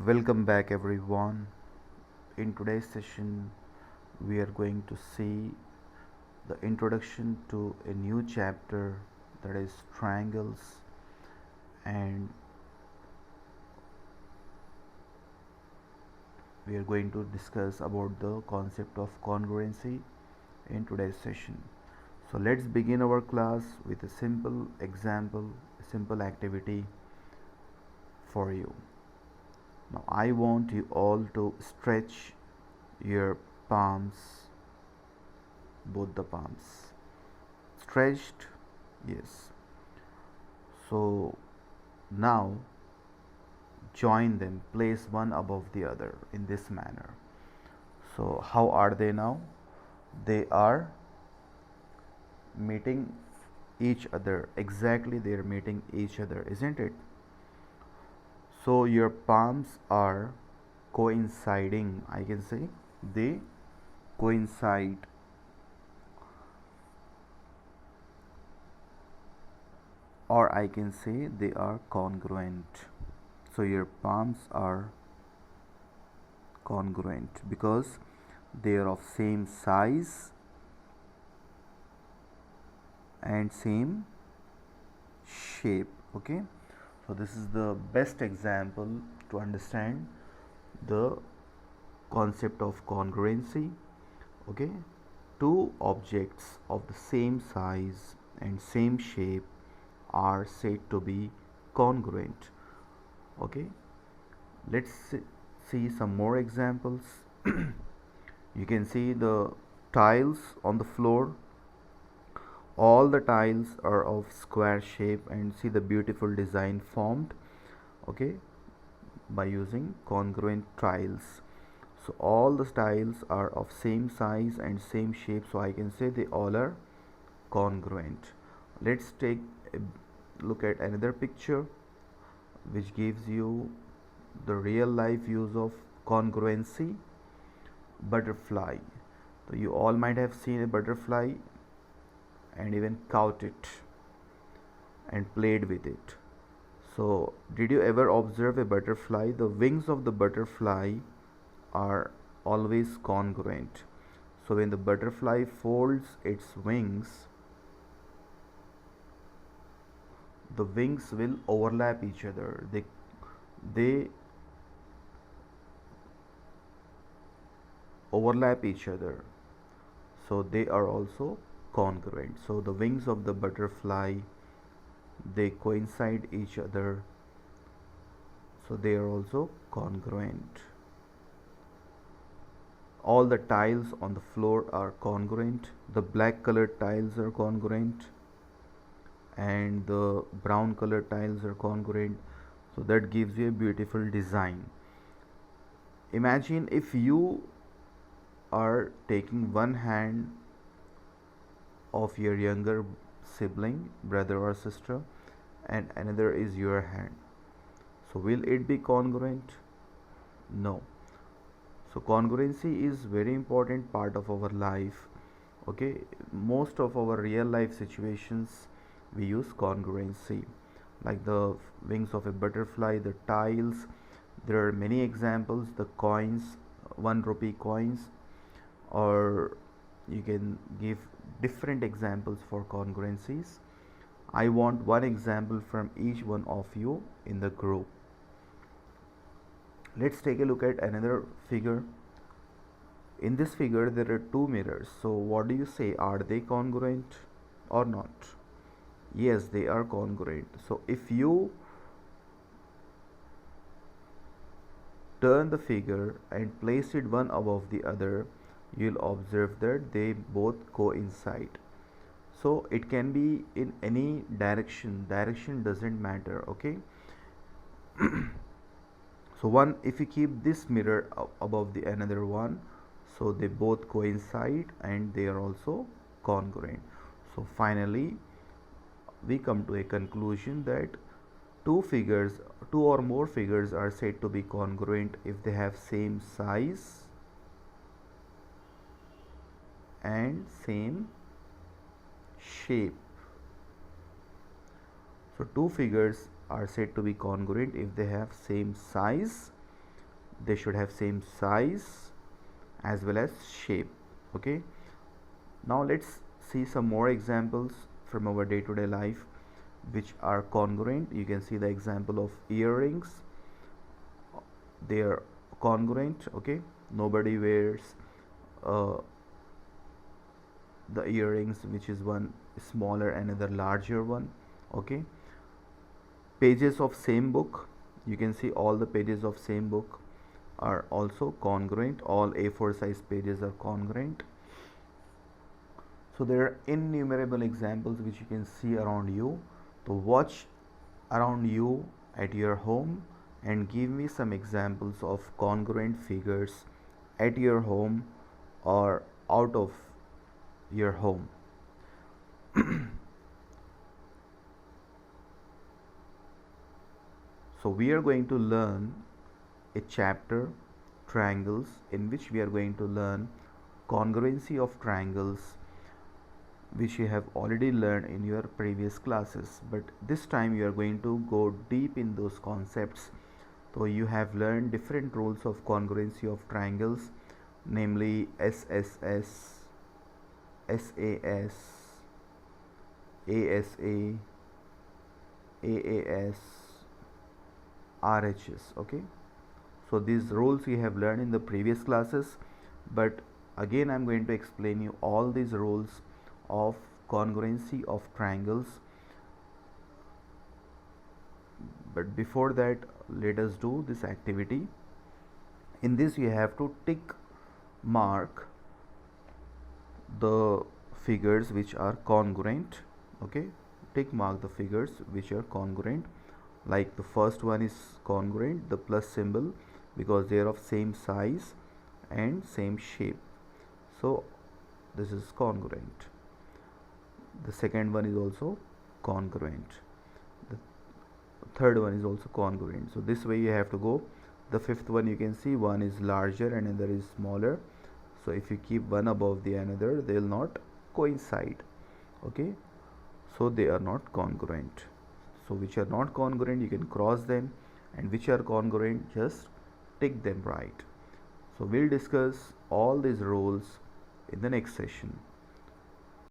Welcome back, everyone. In today's session, we are going to see the introduction to a new chapter, that is triangles, and we are going to discuss about the concept of congruency in today's session. So let's begin our class with a simple example, a simple activity for you. Now I want you all to stretch your palms, both the palms stretched. Yes. So now join them, place one above the other in this manner. So how are they now? They are meeting each other. Exactly, they are meeting each other, isn't it? So your palms are coinciding, I can say they coincide, or I can say they are congruent. So your palms are congruent because they are of same size and same shape. Okay, so this is the best example to understand the concept of congruency. Okay, two objects of the same size and same shape are said to be congruent. Okay, let's see some more examples. You can see the tiles on the floor. All the tiles are of square shape, and see the beautiful design formed, okay, by using congruent tiles. So all the tiles are of same size and same shape, so I can say they all are congruent. Let's take a look at another picture which gives you the real life use of congruency. Butterfly. So you all might have seen a butterfly and even caught it and played with it. So did you ever observe a butterfly? The wings of the butterfly are always congruent. So when the butterfly folds its wings, the wings will overlap each other. They overlap each other, so they are also congruent. So the wings of the butterfly, they coincide each other, so they are also congruent. All the tiles on the floor are congruent. The black colored tiles are congruent and the brown colored tiles are congruent, so that gives you a beautiful design. Imagine if you are taking one hand of your younger sibling, brother or sister, and another is your hand. So will it be congruent? No. So congruency is very important part of our life. Okay, most of our real life situations we use congruency, like the wings of a butterfly, the tiles. There are many examples, the coins, 1 rupee coins, or you can give different examples for congruencies. I want one example from each one of you in the group. Let's take a look at another figure. In this figure there are two mirrors. So what do you say, are they congruent or not? Yes, they are congruent. So if you turn the figure and place it one above the other, you'll observe that they both coincide. So it can be in any direction doesn't matter. Okay, so one, if you keep this mirror above the another one, so they both coincide and they are also congruent. So finally we come to a conclusion that two or more figures are said to be congruent if they have same size and same shape. So two figures are said to be congruent if they have same size they should have same size as well as shape. Okay, now let's see some more examples from our day-to-day life which are congruent. You can see the example of earrings, they are congruent. Okay, nobody wears uh, the earrings which is one smaller, another larger one. Okay, pages of same book, you can see all the pages of same book are also congruent. All A4 size pages are congruent. So there are innumerable examples which you can see around you. So watch around you at your home and give me some examples of congruent figures at your home or out of your home. So we are going to learn a chapter, triangles, in which we are going to learn congruency of triangles, which you have already learned in your previous classes, but this time you are going to go deep in those concepts. So you have learned different rules of congruency of triangles, namely SSS, SAS, ASA, AAS, RHS. Okay, so these rules you have learned in the previous classes, but again I'm going to explain you all these rules of congruency of triangles. But before that, let us do this activity. In this you have to tick mark the figures which are congruent. Okay, tick mark the figures which are congruent. Like the first one is congruent, the plus symbol, because they are of same size and same shape, so this is congruent. The second one is also congruent, the third one is also congruent. So this way you have to go. The fifth one, you can see one is larger and another is smaller, so if you keep one above the another, they will not coincide. Okay, so they are not congruent. So which are not congruent, you can cross them, and which are congruent, just tick them right. So we'll discuss all these rules in the next session.